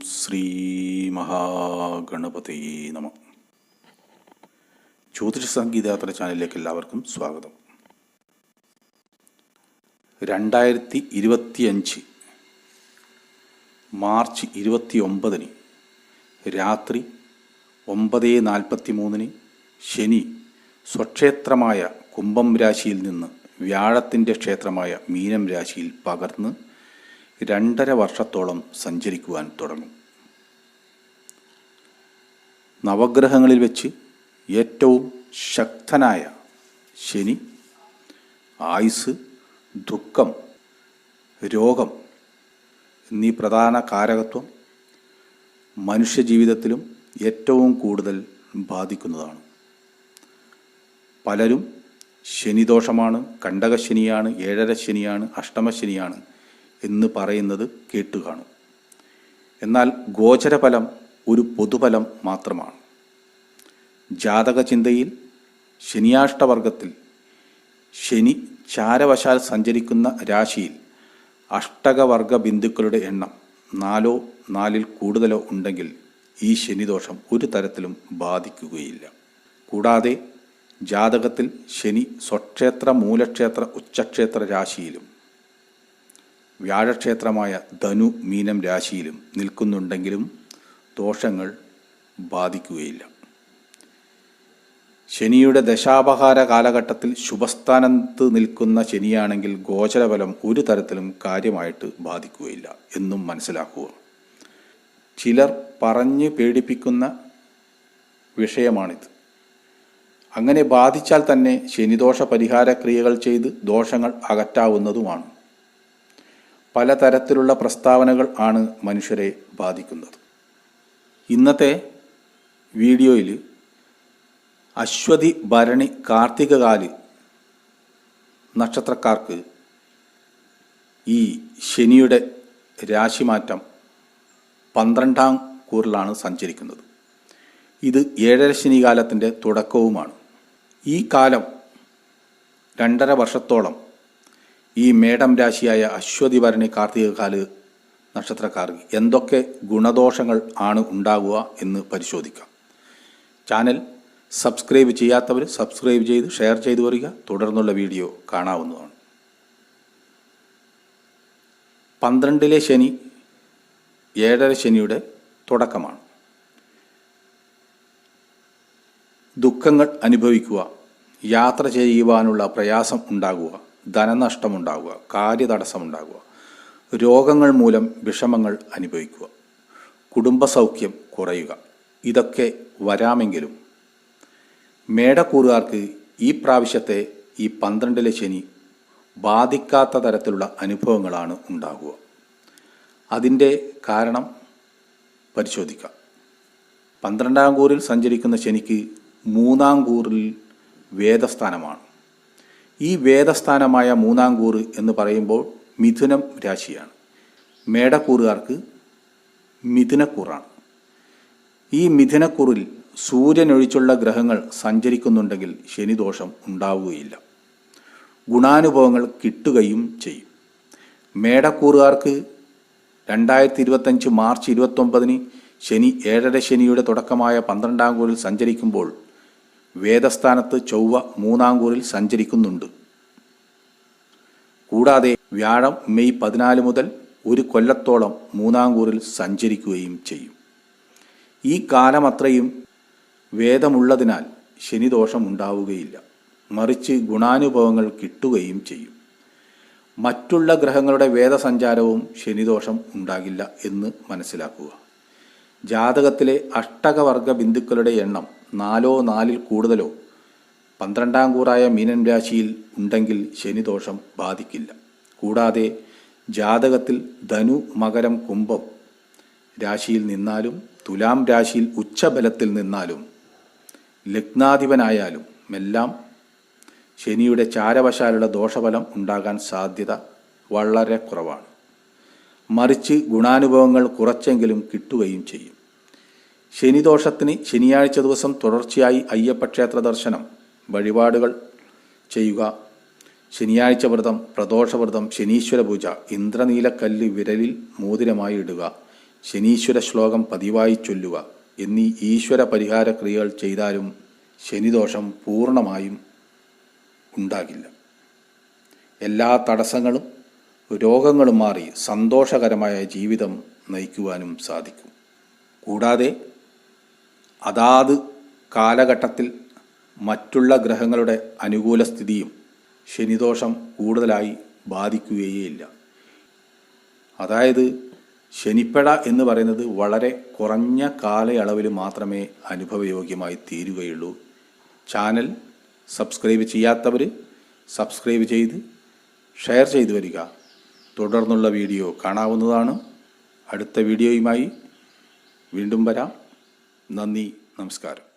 ശ്രീ മഹാഗണപതി നമ. ജ്യോതിഷ സംഗീതയാത്ര ചാനലിലേക്ക് എല്ലാവർക്കും സ്വാഗതം. 2025 മാർച്ച് 29 രാത്രി 9:43 ശനി സ്വക്ഷേത്രമായ കുംഭം രാശിയിൽ നിന്ന് വ്യാഴത്തിൻ്റെ ക്ഷേത്രമായ മീനം രാശിയിൽ പകർന്ന് 2.5 വർഷത്തോളം സഞ്ചരിക്കുവാൻ തുടങ്ങും. നവഗ്രഹങ്ങളിൽ വെച്ച് ഏറ്റവും ശക്തനായ ശനി ആയുസ്, ദുഃഖം, രോഗം എന്നീ പ്രധാന കാരകത്വം മനുഷ്യജീവിതത്തിലും ഏറ്റവും കൂടുതൽ ബാധിക്കുന്നതാണ്. പലരും ശനിദോഷമാണ്, കണ്ടകശനിയാണ്, 7.5 ശനിയാണ്, അഷ്ടമശനിയാണ് എന്ന് പറയുന്നത് കേട്ടുകാണും. എന്നാൽ ഗോചരഫലം ഒരു പൊതുഫലം മാത്രമാണ്. ജാതകചിന്തയിൽ ശനിയാഷ്ടവർഗത്തിൽ ശനി ചാരവശാൽ സഞ്ചരിക്കുന്ന രാശിയിൽ അഷ്ടകവർഗ ബിന്ദുക്കളുടെ എണ്ണം 4 4 കൂടുതലോ ഉണ്ടെങ്കിൽ ഈ ശനിദോഷം ഒരു തരത്തിലും ബാധിക്കുകയില്ല. കൂടാതെ ജാതകത്തിൽ ശനി സ്വക്ഷേത്ര, മൂലക്ഷേത്ര, ഉച്ചക്ഷേത്ര രാശിയിലും വ്യാഴക്ഷേത്രമായ ധനു, മീനം രാശിയിലും നിൽക്കുന്നുണ്ടെങ്കിലും ദോഷങ്ങൾ ബാധിക്കുകയില്ല. ശനിയുടെ ദശാപഹാര കാലഘട്ടത്തിൽ ശുഭസ്ഥാനത്ത് നിൽക്കുന്ന ശനിയാണെങ്കിൽ ഗോചരഫലം ഒരു തരത്തിലും കാര്യമായിട്ട് ബാധിക്കുകയില്ല എന്നും മനസ്സിലാക്കുക. ചിലർ പറഞ്ഞ് പേടിപ്പിക്കുന്ന വിഷയമാണിത്. അങ്ങനെ ബാധിച്ചാൽ തന്നെ ശനിദോഷ പരിഹാര ക്രിയകൾ ചെയ്ത് ദോഷങ്ങൾ അകറ്റാവുന്നതുമാണ്. പലതരത്തിലുള്ള പ്രസ്താവനകൾ ആണ് മനുഷ്യരെ ബാധിക്കുന്നത്. ഇന്നത്തെ വീഡിയോയിൽ അശ്വതി, ഭരണി, കാർത്തികകാല് നക്ഷത്രക്കാർക്ക് ഈ ശനിയുടെ രാശിമാറ്റം 12ാം കൂറിലാണ് സഞ്ചരിക്കുന്നത്. ഇത് 7.5 ശനി കാലത്തിൻ്റെ തുടക്കവുമാണ്. ഈ കാലം 2.5 വർഷത്തോളം ഈ മേടം രാശിയായ അശ്വതി, ഭരണി, കാർത്തികകാല് നക്ഷത്രക്കാർക്ക് എന്തൊക്കെ ഗുണദോഷങ്ങൾ ആണ് ഉണ്ടാകുക എന്ന് പരിശോധിക്കാം. ചാനൽ സബ്സ്ക്രൈബ് ചെയ്യാത്തവർ സബ്സ്ക്രൈബ് ചെയ്ത് ഷെയർ ചെയ്തു വരിക. തുടർന്നുള്ള വീഡിയോ കാണാവുന്നതാണ്. 12ലെ ശനി 7.5 ശനിയുടെ തുടക്കമാണ്. ദുഃഖങ്ങൾ അനുഭവിക്കുക, യാത്ര ചെയ്യുവാനുള്ള പ്രയാസം ഉണ്ടാകുക, ധനനഷ്ടമുണ്ടാകുക, കാര്യതടസ്സമുണ്ടാകുക, രോഗങ്ങൾ മൂലം വിഷമങ്ങൾ അനുഭവിക്കുക, കുടുംബസൗഖ്യം കുറയുക, ഇതൊക്കെ വരാമെങ്കിലും മേടക്കൂറുകാർക്ക് ഈ പ്രാവശ്യത്തെ ഈ 12ലെ ശനി ബാധിക്കാത്ത തരത്തിലുള്ള അനുഭവങ്ങളാണ് ഉണ്ടാകുക. അതിൻ്റെ കാരണം പരിശോധിക്കാം. 12ാം കൂറിൽ സഞ്ചരിക്കുന്ന ശനിക്ക് 3ാം കൂറിൽ വേദസ്ഥാനമാണ്. ഈ വേദസ്ഥാനമായ 3ാം കൂറ് എന്ന് പറയുമ്പോൾ മിഥുനം രാശിയാണ്. മേടക്കൂറുകാർക്ക് മിഥുനക്കൂറാണ്. ഈ മിഥുനക്കൂറിൽ സൂര്യൻ ഒഴിച്ചുള്ള ഗ്രഹങ്ങൾ സഞ്ചരിക്കുന്നുണ്ടെങ്കിൽ ശനിദോഷം ഉണ്ടാവുകയില്ല. ഗുണാനുഭവങ്ങൾ കിട്ടുകയും ചെയ്യും. മേടക്കൂറുകാർക്ക് 2025 മാർച്ച് 29 ശനി 7.5 ശനിയുടെ തുടക്കമായ 12ാം കൂറിൽ സഞ്ചരിക്കുമ്പോൾ വേദസ്ഥാനത്ത് ചൊവ്വ 3ാം കൂറിൽ സഞ്ചരിക്കുന്നുണ്ട്. കൂടാതെ വ്യാഴം മെയ് 14 മുതൽ ഒരു കൊല്ലത്തോളം 3ാം കൂറിൽ സഞ്ചരിക്കുകയും ചെയ്യും. ഈ കാലമത്രയും വേദമുള്ളതിനാൽ ശനിദോഷം ഉണ്ടാവുകയില്ല, മറിച്ച് ഗുണാനുഭവങ്ങൾ കിട്ടുകയും ചെയ്യും. മറ്റുള്ള ഗ്രഹങ്ങളുടെ വേദസഞ്ചാരവും ശനിദോഷം ഉണ്ടാകില്ല എന്ന് മനസ്സിലാക്കുക. ജാതകത്തിലെ അഷ്ടകവർഗ ബിന്ദുക്കളുടെ എണ്ണം 4 4 കൂടുതലോ 12ാം കൂറായ മീനൻ രാശിയിൽ ഉണ്ടെങ്കിൽ ശനിദോഷം ബാധിക്കില്ല. കൂടാതെ ജാതകത്തിൽ ധനു, മകരം, കുംഭം രാശിയിൽ നിന്നാലും തുലാം രാശിയിൽ ഉച്ചബലത്തിൽ നിന്നാലും ലഗ്നാധിപനായാലും എല്ലാം ശനിയുടെ ചാരവശാലുള്ള ദോഷഫലം ഉണ്ടാകാൻ സാധ്യത വളരെ കുറവാണ്. മറിച്ച് ഗുണാനുഭവങ്ങൾ കുറച്ചെങ്കിലും കിട്ടുകയും ചെയ്യും. ശനിദോഷത്തിന് ശനിയാഴ്ച ദിവസം തുടർച്ചയായി അയ്യപ്പക്ഷേത്ര ദർശനം, വഴിപാടുകൾ ചെയ്യുക, ശനിയാഴ്ച വ്രതം, പ്രദോഷവ്രതം, ശനീശ്വര പൂജ, ഇന്ദ്രനീലക്കല്ല് വിരലിൽ മോതിരമായി ഇടുക ശനീശ്വര ശ്ലോകം പതിവായി ചൊല്ലുക എന്നീ ഈശ്വര പരിഹാര ക്രിയകൾ ചെയ്താലും ശനിദോഷം പൂർണ്ണമായും ഉണ്ടാകില്ല. എല്ലാ തടസ്സങ്ങളും രോഗങ്ങളും മാറി സന്തോഷകരമായ ജീവിതം നയിക്കുവാനും സാധിക്കും. കൂടാതെ അതാത് കാലഘട്ടത്തിൽ മറ്റുള്ള ഗ്രഹങ്ങളുടെ അനുകൂല സ്ഥിതിയും ശനിദോഷം കൂടുതലായി ബാധിക്കുകയേയില്ല. അതായത് ശനിപ്പഴ എന്ന് പറയുന്നത് വളരെ കുറഞ്ഞ കാലയളവിൽ മാത്രമേ അനുഭവയോഗ്യമായി തീരുകയുള്ളൂ. ചാനൽ സബ്സ്ക്രൈബ് ചെയ്യാത്തവർ സബ്സ്ക്രൈബ് ചെയ്ത് ഷെയർ ചെയ്തു വരിക. തുടർന്നുള്ള വീഡിയോ കാണാവുന്നതാണ്. അടുത്ത വീഡിയോയുമായി വീണ്ടും വരാം. നന്ദി, നമസ്കാരം.